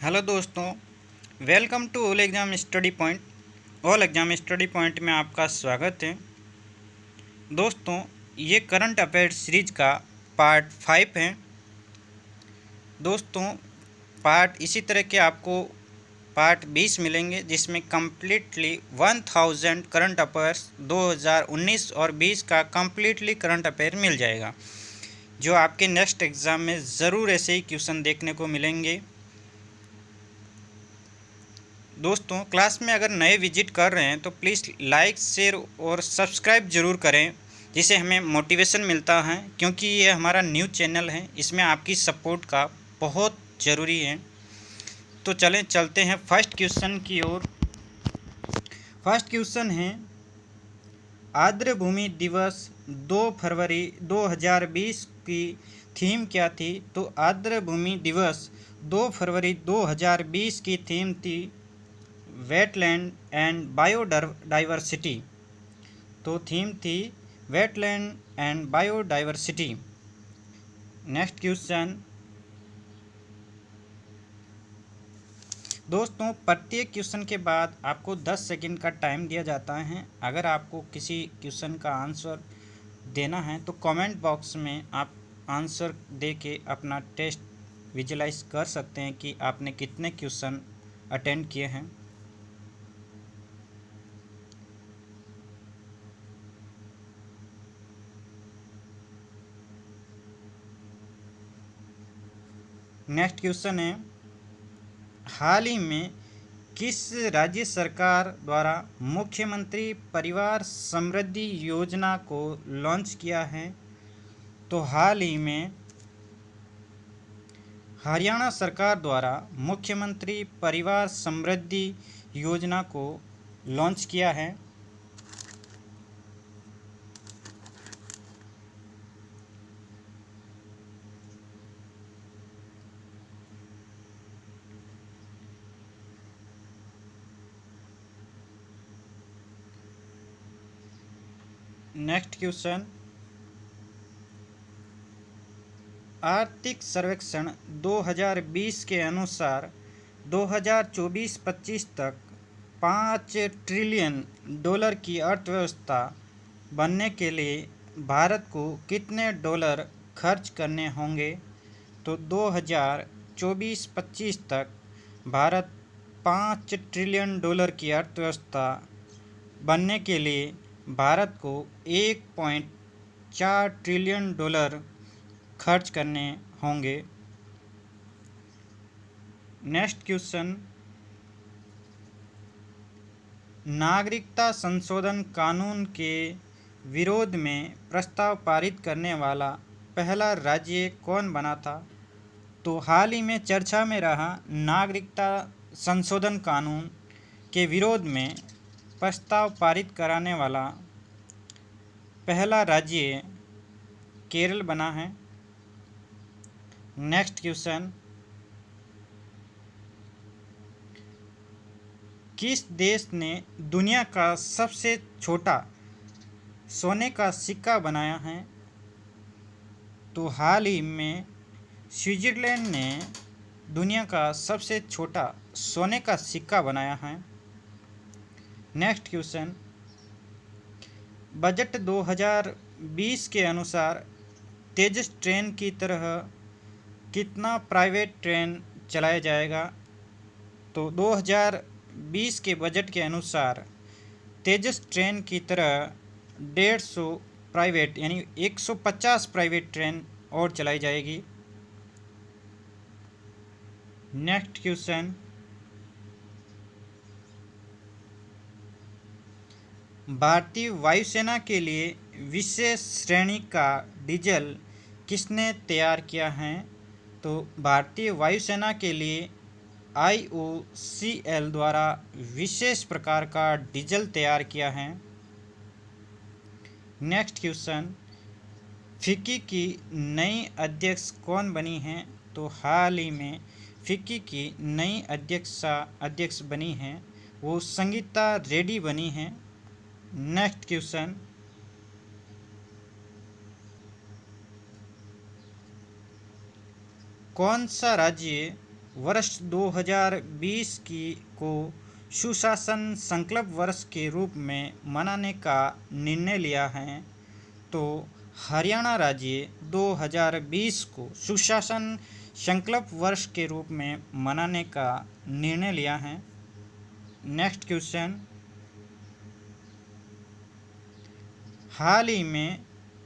Hello दोस्तों, welcome to all exam study point. All exam study point में आपका स्वागत है। दोस्तों, ये करंट अफेयर्स सीरीज का पार्ट 5 है। दोस्तों, पार्ट इसी तरह के आपको पार्ट 20 मिलेंगे, जिसमें कम्प्लीटली 1000 करंट अफेयर्स 2019 और 20 का कम्प्लीटली करंट अफेयर मिल जाएगा, जो आपके नेक्स्ट एग्ज़ाम में ज़रूर ऐसे ही क्वेश्चन देखने को मिलेंगे। दोस्तों, क्लास में अगर नए विजिट कर रहे हैं तो प्लीज़ लाइक, शेयर और सब्सक्राइब ज़रूर करें, जिससे हमें मोटिवेशन मिलता है, क्योंकि ये हमारा न्यू चैनल है, इसमें आपकी सपोर्ट का बहुत ज़रूरी है। तो चलते हैं फर्स्ट क्वेश्चन की ओर। फर्स्ट क्वेश्चन है, आर्द्रभूमि दिवस 2 फरवरी 2020 की थीम क्या थी? तो आर्द्रभूमि दिवस 2 फरवरी 2020 की थीम थी वेटलैंड एंड बायोडाइवर्सिटी। तो थीम थी wetland and biodiversity. Next question. दोस्तों, प्रत्येक क्वेश्चन के बाद आपको 10 सेकंड का टाइम दिया जाता है। अगर आपको किसी क्वेश्चन का आंसर देना है तो कमेंट बॉक्स में आप आंसर दे के अपना टेस्ट विजुलाइज कर सकते हैं कि आपने कितने क्वेश्चन अटेंड किए हैं। नेक्स्ट क्वेश्चन है, हाल ही में किस राज्य सरकार द्वारा मुख्यमंत्री परिवार समृद्धि योजना को लॉन्च किया है? तो हाल ही में हरियाणा सरकार द्वारा मुख्यमंत्री परिवार समृद्धि योजना को लॉन्च किया है। नेक्स्ट क्वेश्चन, आर्थिक सर्वेक्षण 2020 के अनुसार 2024-25 तक 5 ट्रिलियन डॉलर की अर्थव्यवस्था बनने के लिए भारत को कितने डॉलर खर्च करने होंगे? तो 2024-25 तक भारत 5 ट्रिलियन डॉलर की अर्थव्यवस्था बनने के लिए भारत को 1.4 ट्रिलियन डॉलर खर्च करने होंगे। नेक्स्ट क्वेश्चन, नागरिकता संशोधन कानून के विरोध में प्रस्ताव पारित करने वाला पहला राज्य कौन बना था? तो हाल ही में चर्चा में रहा नागरिकता संशोधन कानून के विरोध में प्रस्ताव पारित कराने वाला पहला राज्य केरल बना है। नेक्स्ट क्वेश्चन, किस देश ने दुनिया का सबसे छोटा सोने का सिक्का बनाया है? तो हाल ही में स्विट्जरलैंड ने दुनिया का सबसे छोटा सोने का सिक्का बनाया है। नेक्स्ट क्वेश्चन, बजट 2020 के अनुसार तेजस ट्रेन की तरह कितना प्राइवेट ट्रेन चलाया जाएगा? तो 2020 के बजट के अनुसार तेजस ट्रेन की तरह 150 प्राइवेट यानी 150 प्राइवेट ट्रेन और चलाई जाएगी। नेक्स्ट क्वेश्चन, भारतीय वायुसेना के लिए विशेष श्रेणी का डीजल किसने तैयार किया है? तो भारतीय वायुसेना के लिए IOCL द्वारा विशेष प्रकार का डीजल तैयार किया है। नेक्स्ट क्वेश्चन, फिक्की की नई अध्यक्ष कौन बनी हैं? तो हाल ही में फिक्की की नई अध्यक्ष बनी हैं, वो संगीता रेड्डी बनी हैं। नेक्स्ट क्वेश्चन, कौन सा राज्य वर्ष 2020 को सुशासन संकल्प वर्ष के रूप में मनाने का निर्णय लिया है। तो हरियाणा राज्य 2020 को सुशासन संकल्प वर्ष के रूप में मनाने का निर्णय लिया है। नेक्स्ट क्वेश्चन, हाल ही में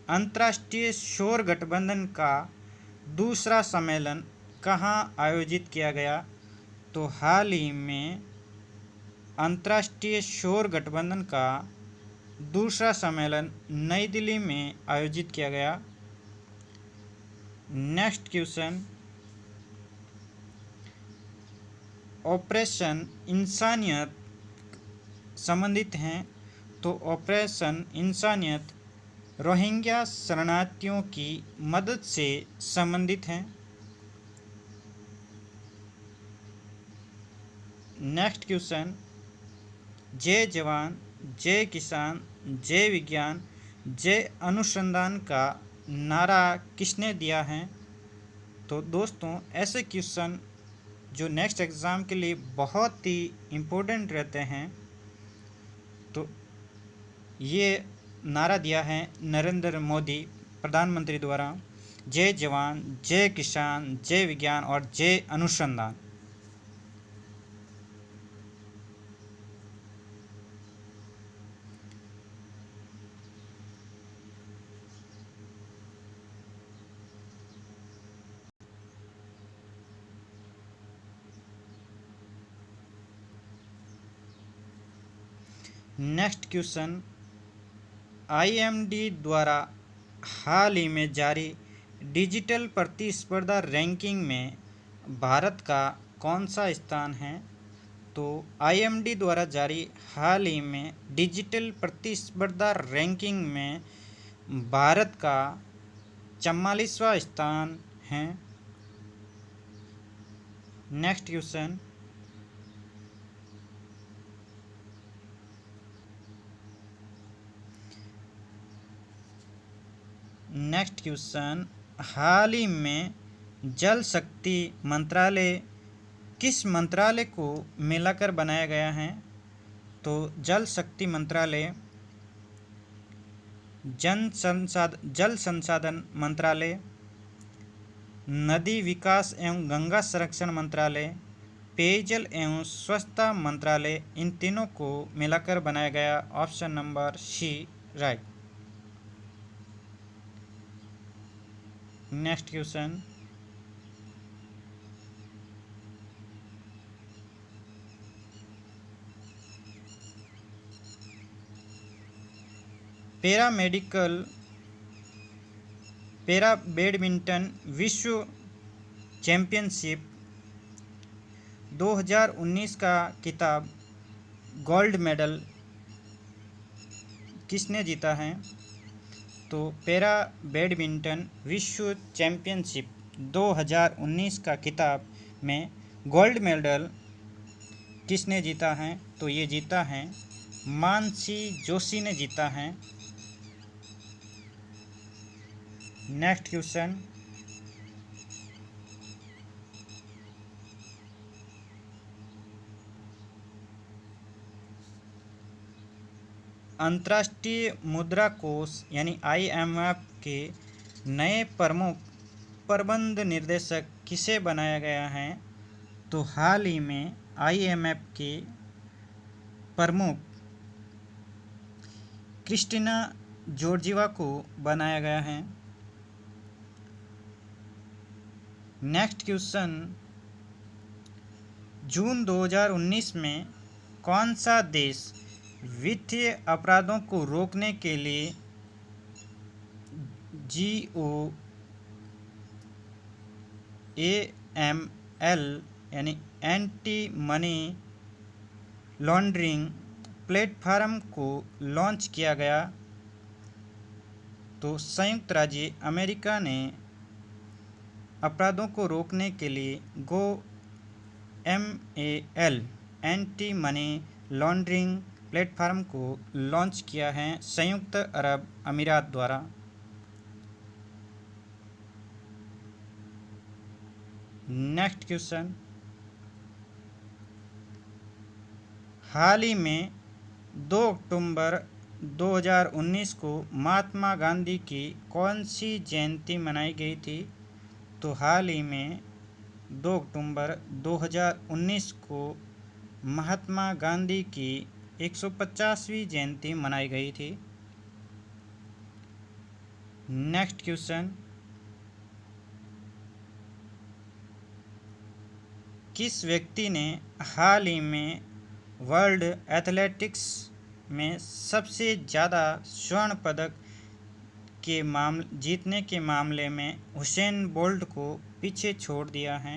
अंतर्राष्ट्रीय सौर गठबंधन का दूसरा सम्मेलन कहाँ आयोजित किया गया? तो हाल ही में अंतर्राष्ट्रीय सौर गठबंधन का दूसरा सम्मेलन नई दिल्ली में आयोजित किया गया। नेक्स्ट क्वेश्चन, ऑपरेशन इंसानियत संबंधित हैं। तो ऑपरेशन इंसानियत रोहिंग्या शरणार्थियों की मदद से संबंधित हैं। नेक्स्ट क्वेश्चन, जय जवान जय किसान जय विज्ञान जय अनुसंधान का नारा किसने दिया है? तो दोस्तों, ऐसे क्वेश्चन जो नेक्स्ट एग्ज़ाम के लिए बहुत ही इम्पोर्टेंट रहते हैं, तो ये नारा दिया है नरेंद्र मोदी प्रधानमंत्री द्वारा, जय जवान जय किसान जय विज्ञान और जय अनुसंधान। नेक्स्ट क्वेश्चन, आईएमडी द्वारा हाल ही में जारी डिजिटल प्रतिस्पर्धा रैंकिंग में भारत का कौन सा स्थान है? तो आईएमडी द्वारा जारी हाल ही में डिजिटल प्रतिस्पर्धा रैंकिंग में भारत का 44वां स्थान है। नेक्स्ट क्वेश्चन, हाल ही में जल शक्ति मंत्रालय किस मंत्रालय को मिलाकर बनाया गया है? तो जल शक्ति मंत्रालय जल संसाधन मंत्रालय, नदी विकास एवं गंगा संरक्षण मंत्रालय, पेयजल एवं स्वच्छता मंत्रालय, इन तीनों को मिलाकर बनाया गया। Option number C right. Next question, para badminton विश्व चैंपियनशिप 2019 का खिताब गोल्ड मेडल किसने जीता है? तो पैरा बैडमिंटन विश्व चैंपियनशिप 2019 का खिताब में गोल्ड मेडल किसने जीता है? तो ये जीता है मानसी जोशी ने जीता है। नेक्स्ट क्वेश्चन, अंतर्राष्ट्रीय मुद्रा कोष यानी आईएमएफ के नए प्रमुख प्रबंध निर्देशक किसे बनाया गया है? तो हाल ही में आईएमएफ के प्रमुख क्रिस्टिना जॉर्जिवा को बनाया गया है। नेक्स्ट क्वेश्चन, जून 2019 में कौन सा देश वित्तीय अपराधों को रोकने के लिए GOAML यानी एंटी मनी लॉन्ड्रिंग प्लेटफार्म को लॉन्च किया गया? तो संयुक्त राज्य अमेरिका ने अपराधों को रोकने के लिए GOAML anti money laundering platform को लॉन्च किया है संयुक्त अरब अमीरात द्वारा। नेक्स्ट क्वेश्चन, हाल ही में 2 अक्टूबर 2019 को महात्मा गांधी की कौन सी जयंती मनाई गई थी? तो हाल ही में 2 अक्टूबर 2019 को महात्मा गांधी की 150वीं जयंती मनाई गई थी। नेक्स्ट क्वेश्चन, किस व्यक्ति ने हाल ही में वर्ल्ड एथलेटिक्स में सबसे ज़्यादा स्वर्ण पदक के जीतने के मामले में हुसैन बोल्ट को पीछे छोड़ दिया है?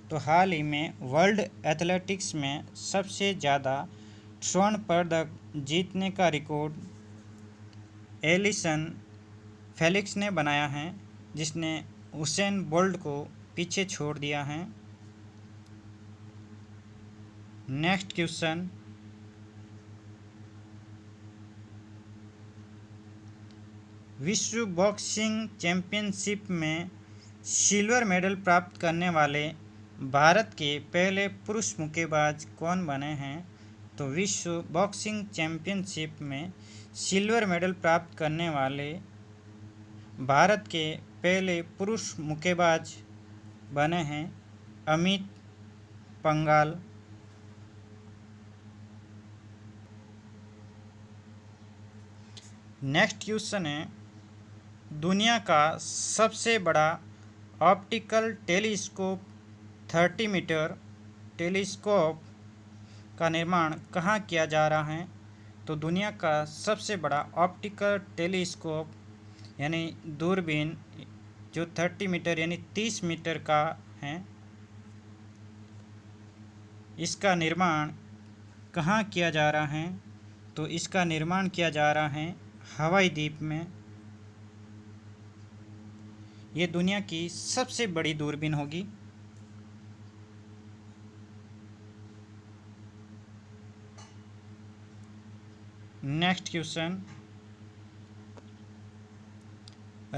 तो हाल ही में वर्ल्ड एथलेटिक्स में सबसे ज़्यादा स्वर्ण पदक जीतने का रिकॉर्ड एलिसन फेलिक्स ने बनाया है, जिसने हुसैन बोल्ट को पीछे छोड़ दिया है। नेक्स्ट क्वेश्चन, विश्व बॉक्सिंग चैंपियनशिप में सिल्वर मेडल प्राप्त करने वाले भारत के पहले पुरुष मुक्केबाज कौन बने हैं? तो विश्व बॉक्सिंग चैंपियनशिप में सिल्वर मेडल प्राप्त करने वाले भारत के पहले पुरुष मुक्केबाज बने हैं अमित पंघाल। नेक्स्ट क्वेश्चन है, दुनिया का सबसे बड़ा ऑप्टिकल टेलीस्कोप 30 मीटर टेलीस्कोप का निर्माण कहाँ किया जा रहा है? तो दुनिया का सबसे बड़ा ऑप्टिकल टेलीस्कोप यानी दूरबीन जो 30 मीटर यानी 30 मीटर का है, इसका निर्माण कहाँ किया जा रहा है? तो इसका निर्माण किया जा रहा है हवाई द्वीप में। ये दुनिया की सबसे बड़ी दूरबीन होगी। नेक्स्ट क्वेश्चन,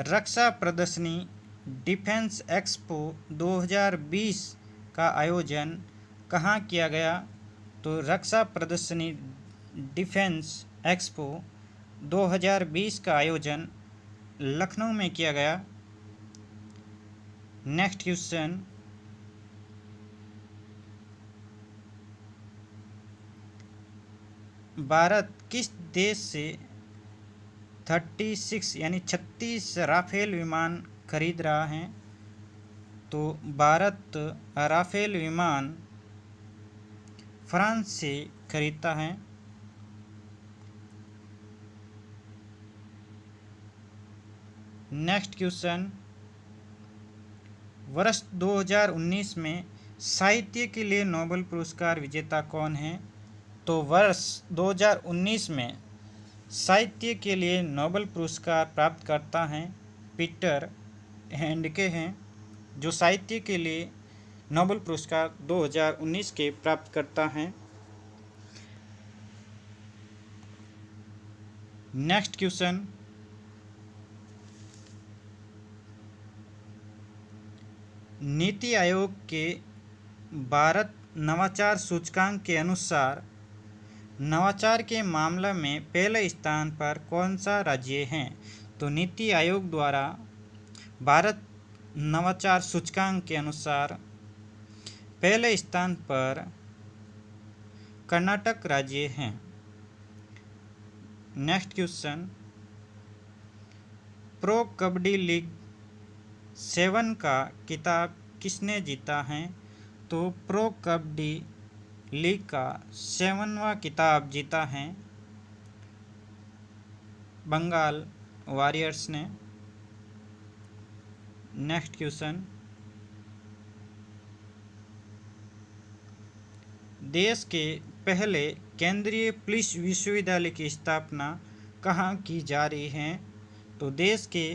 रक्षा प्रदर्शनी डिफेंस एक्सपो 2020 का आयोजन कहाँ किया गया? तो रक्षा प्रदर्शनी डिफेंस एक्सपो 2020 का आयोजन लखनऊ में किया गया। नेक्स्ट क्वेश्चन, भारत किस देश से 36 यानी 36 राफेल विमान खरीद रहा है? तो भारत राफेल विमान फ्रांस से खरीदता है। नेक्स्ट क्वेश्चन, वर्ष 2019 में साहित्य के लिए नोबेल पुरस्कार विजेता कौन है? तो वर्ष 2019 में साहित्य के लिए नोबेल पुरस्कार प्राप्त करता है पीटर हैंडके हैं, जो साहित्य के लिए नोबेल पुरस्कार 2019 के प्राप्त करता है। नेक्स्ट क्वेश्चन, नीति आयोग के भारत नवाचार सूचकांक के अनुसार नवाचार के मामले में पहले स्थान पर कौन सा राज्य है? तो नीति आयोग द्वारा भारत नवाचार सूचकांक के अनुसार पहले स्थान पर कर्नाटक राज्य है। Next question, pro kabaddi league 7 का खिताब किसने जीता है? तो प्रो कबड्डी लीग का 7वां खिताब जीता है बंगाल वॉरियर्स ने। नेक्स्ट क्वेश्चन, देश के पहले केंद्रीय पुलिस विश्वविद्यालय की स्थापना कहाँ की जा रही है? तो देश के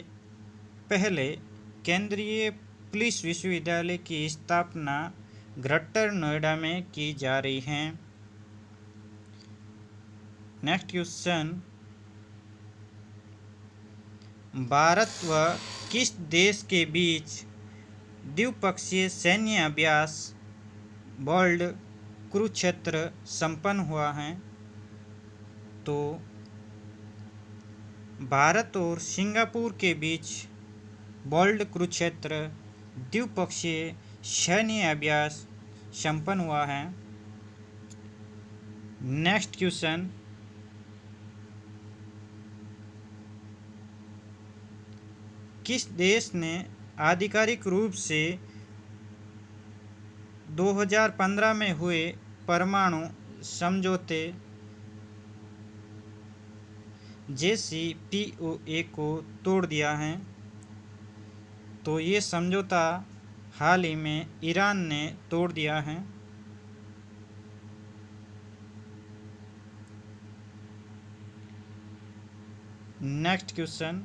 पहले केंद्रीय पुलिस विश्वविद्यालय की स्थापना ग्रेटर नोएडा में की जा रही है। नेक्स्ट क्वेश्चन, भारत व किस देश के बीच द्विपक्षीय सैन्य अभ्यास बोल्ड कुरुक्षेत्र संपन्न हुआ है? तो भारत और सिंगापुर के बीच बोल्ड कुरुक्षेत्र द्विपक्षीय सैन्य अभ्यास संपन्न हुआ है। नेक्स्ट क्वेश्चन, किस देश ने आधिकारिक रूप से 2015 में हुए परमाणु समझौते JCPOA को तोड़ दिया है? तो ये समझौता हाल ही में ईरान ने तोड़ दिया है। नेक्स्ट क्वेश्चन,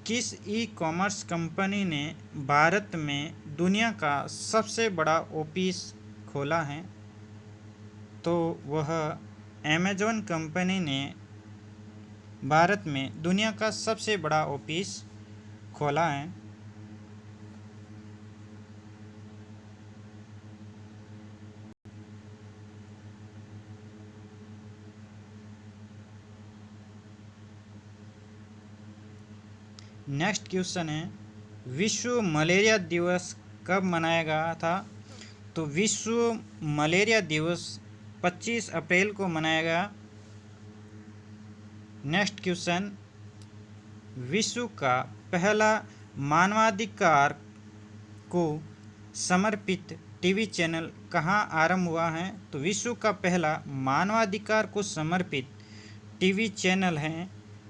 किस ई कॉमर्स कंपनी ने भारत में दुनिया का सबसे बड़ा ऑफिस खोला है? तो वह अमेज़न कंपनी ने भारत में दुनिया का सबसे बड़ा ऑफिस खोला है। नेक्स्ट क्वेश्चन है, विश्व मलेरिया दिवस कब मनाया गया था? तो विश्व मलेरिया दिवस 25 अप्रैल को मनाया गया। नेक्स्ट क्वेश्चन, विश्व का पहला मानवाधिकार को समर्पित टीवी चैनल कहाँ आरंभ हुआ है? तो विश्व का पहला मानवाधिकार को समर्पित टीवी चैनल है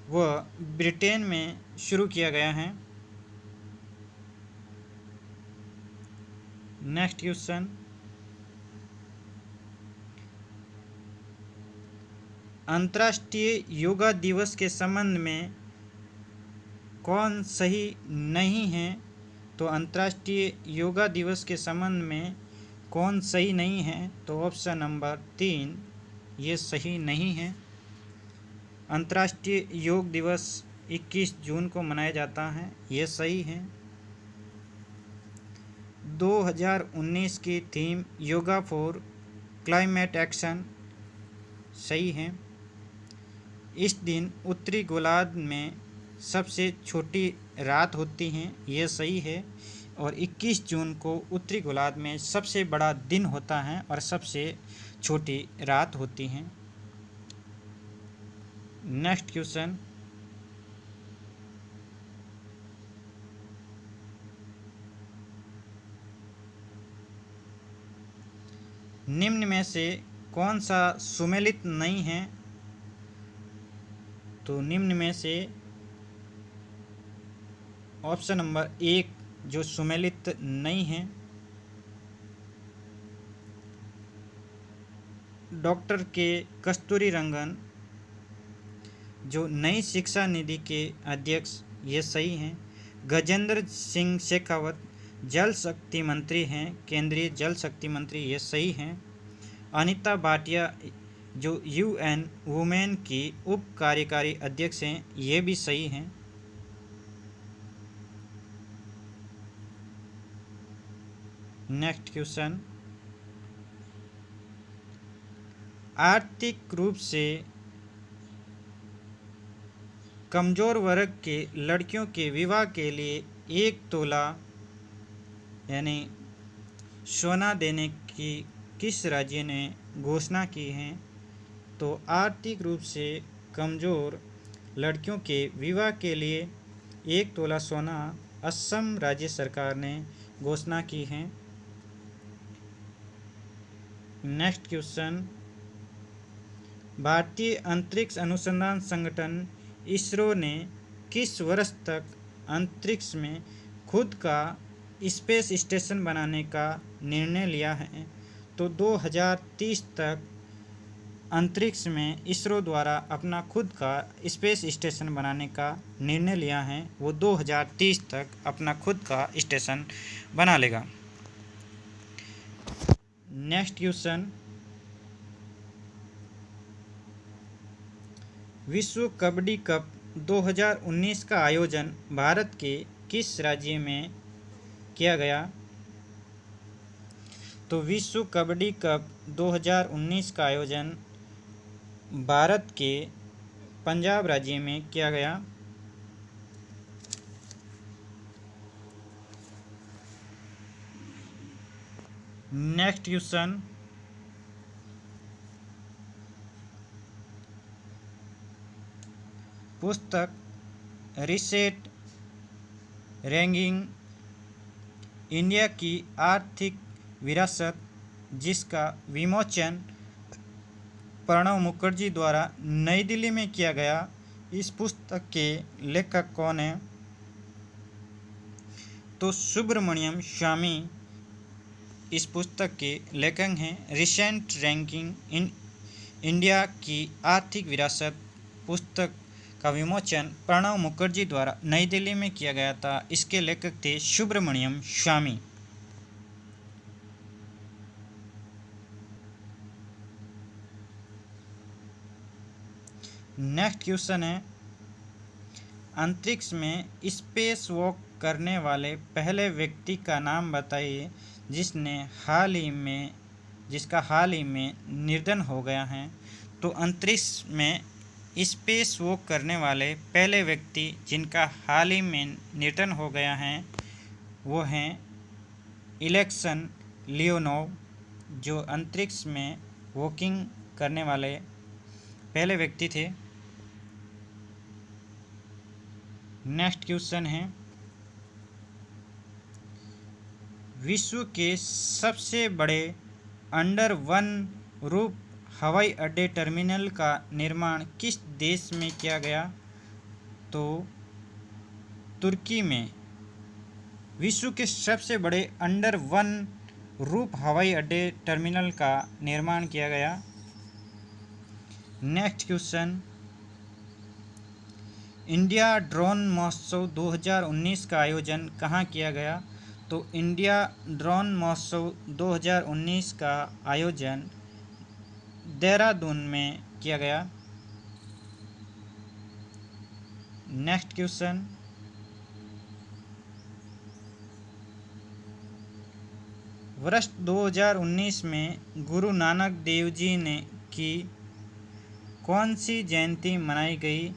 वह ब्रिटेन में शुरू किया गया है। नेक्स्ट क्वेश्चन, अंतर्राष्ट्रीय योगा दिवस के संबंध में कौन सही नहीं है? तो अंतर्राष्ट्रीय योगा दिवस के संबंध में कौन सही नहीं है? तो ऑप्शन नंबर 3 ये सही नहीं है। अंतर्राष्ट्रीय योग दिवस 21 जून को मनाया जाता है, ये सही है। 2019 की theme yoga for climate action, सही है। इस दिन उत्तरी गोलार्ध में सबसे छोटी रात होती है, ये सही है। और 21 जून को उत्तरी गोलार्ध में सबसे बड़ा दिन होता है और सबसे छोटी रात होती है। नेक्स्ट क्वेश्चन, निम्न में से कौन सा सुमेलित नहीं है? तो निम्न में से ऑप्शन नंबर 1 जो सुमेलित नहीं है, डॉक्टर के कस्तूरी रंगन जो नई शिक्षा निधि के अध्यक्ष, ये सही हैं। गजेंद्र सिंह शेखावत जल शक्ति मंत्री हैं, केंद्रीय जल शक्ति मंत्री, ये सही हैं। अनीता भाटिया जो UN वुमेन की उप कार्यकारी अध्यक्ष हैं, ये भी सही हैं। नेक्स्ट क्वेश्चन, आर्थिक रूप से कमजोर वर्ग के लड़कियों के विवाह के लिए 1 तोला यानी सोना देने की किस राज्य ने घोषणा की है? तो आर्थिक रूप से कमजोर लड़कियों के विवाह के लिए 1 तोला सोना असम राज्य सरकार ने घोषणा की है। नेक्स्ट क्वेश्चन, भारतीय अंतरिक्ष अनुसंधान संगठन इसरो ने किस वर्ष तक अंतरिक्ष में खुद का स्पेस स्टेशन बनाने का निर्णय लिया है? तो 2030 तक अंतरिक्ष में इसरो द्वारा अपना खुद का स्पेस स्टेशन बनाने का निर्णय लिया है। वो 2030 तक अपना खुद का स्टेशन बना लेगा। नेक्स्ट क्वेश्चन, विश्व कबड्डी कप 2019 का आयोजन भारत के किस राज्य में किया गया? तो विश्व कबड्डी कप 2019 का आयोजन भारत के पंजाब राज्य में किया गया। नेक्स्ट क्वेश्चन, पुस्तक रीसेट रैंकिंग इंडिया की आर्थिक विरासत, जिसका विमोचन प्रणब मुखर्जी द्वारा नई दिल्ली में किया गया, इस पुस्तक के लेखक कौन है? तो सुब्रमण्यम स्वामी इस पुस्तक के लेखक हैं। रिसेंट रैंकिंग इन इंडिया की आर्थिक विरासत पुस्तक का विमोचन प्रणब मुखर्जी द्वारा नई दिल्ली में किया गया था। इसके लेखक थे सुब्रमण्यम स्वामी। नेक्स्ट क्वेश्चन है, अंतरिक्ष में स्पेस वॉक करने वाले पहले व्यक्ति का नाम बताइए जिसका हाल ही में निधन हो गया है। तो अंतरिक्ष में स्पेस वॉक करने वाले पहले व्यक्ति जिनका हाल ही में निधन हो गया है वो हैं एलेक्सन लियोनोव, जो अंतरिक्ष में वॉकिंग करने वाले पहले व्यक्ति थे। नेक्स्ट क्वेश्चन है, विश्व के सबसे बड़े अंडर वन रूफ हवाई अड्डे टर्मिनल का निर्माण किस देश में किया गया? तो तुर्की में विश्व के सबसे बड़े अंडर वन रूफ हवाई अड्डे टर्मिनल का निर्माण किया गया। नेक्स्ट क्वेश्चन, इंडिया ड्रोन महोत्सव 2019 का आयोजन कहाँ किया गया? तो इंडिया ड्रोन महोत्सव 2019 का आयोजन देहरादून में किया गया। नेक्स्ट क्वेश्चन, वर्ष 2019 में गुरु नानक देव जी ने की कौन सी जयंती मनाई गई?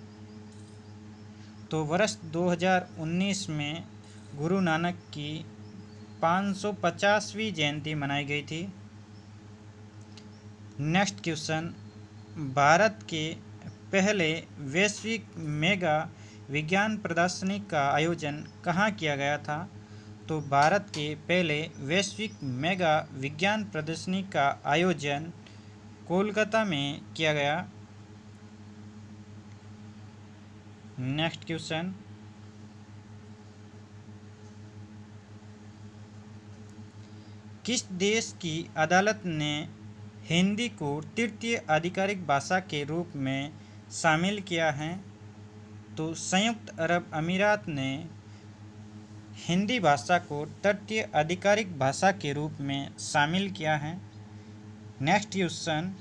तो वर्ष 2019 में गुरु नानक की 550वीं जयंती मनाई गई थी। नेक्स्ट क्वेश्चन, भारत के पहले वैश्विक मेगा विज्ञान प्रदर्शनी का आयोजन कहाँ किया गया था? तो भारत के पहले वैश्विक मेगा विज्ञान प्रदर्शनी का आयोजन कोलकाता में किया गया। नेक्स्ट क्वेश्चन, किस देश की अदालत ने हिंदी को तृतीय आधिकारिक भाषा के रूप में शामिल किया है? तो संयुक्त अरब अमीरात ने हिंदी भाषा को तृतीय आधिकारिक भाषा के रूप में शामिल किया है। नेक्स्ट क्वेश्चन,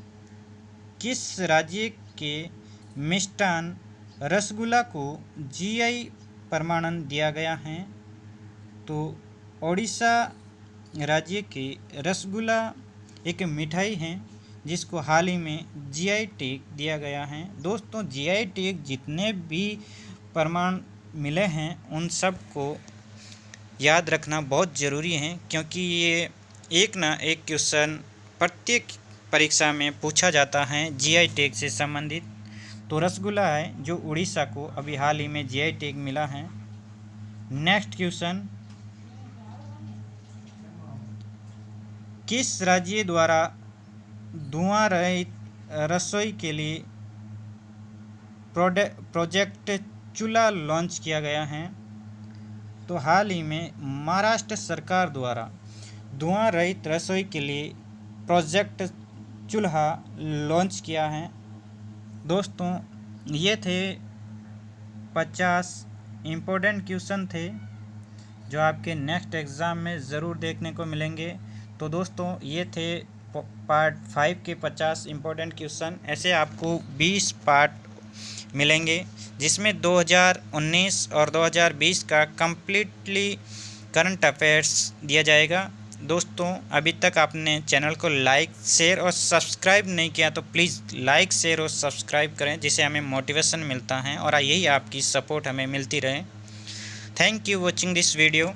किस राज्य के मिष्टान रसगुल्ला को जीआई प्रमाणन दिया गया है? तो ओडिशा राज्य के रसगुल्ला एक मिठाई है जिसको हाल ही में जीआई टैग दिया गया है। दोस्तों, जीआई टैग जितने भी प्रमाण मिले हैं उन सब को याद रखना बहुत ज़रूरी है, क्योंकि ये एक ना एक क्वेश्चन प्रत्येक परीक्षा में पूछा जाता है जीआई टैग से संबंधित। तो रसगुल्ला है जो उड़ीसा को अभी हाल ही में जीआई टैग मिला है। नेक्स्ट क्वेश्चन, किस राज्य द्वारा धुआं रहित रसोई के लिए प्रोजेक्ट चूल्हा लॉन्च किया गया है? तो हाल ही में महाराष्ट्र सरकार द्वारा धुआं रहित रसोई के लिए प्रोजेक्ट चूल्हा लॉन्च किया है। दोस्तों, ये थे 50 इम्पोर्टेंट क्वेश्चन थे जो आपके नेक्स्ट एग्ज़ाम में ज़रूर देखने को मिलेंगे। तो दोस्तों, ये थे पार्ट 5 के 50 इम्पोर्टेंट क्वेश्चन। ऐसे आपको 20 पार्ट मिलेंगे जिसमें 2019 और 2020 का कम्प्लीटली करंट अफेयर्स दिया जाएगा। दोस्तों अभी तक आपने चैनल को लाइक शेयर और सब्सक्राइब नहीं किया तो प्लीज़ लाइक शेयर और सब्सक्राइब करें, जिससे हमें मोटिवेशन मिलता है और यही आपकी सपोर्ट हमें मिलती रहे। Thank you watching this video.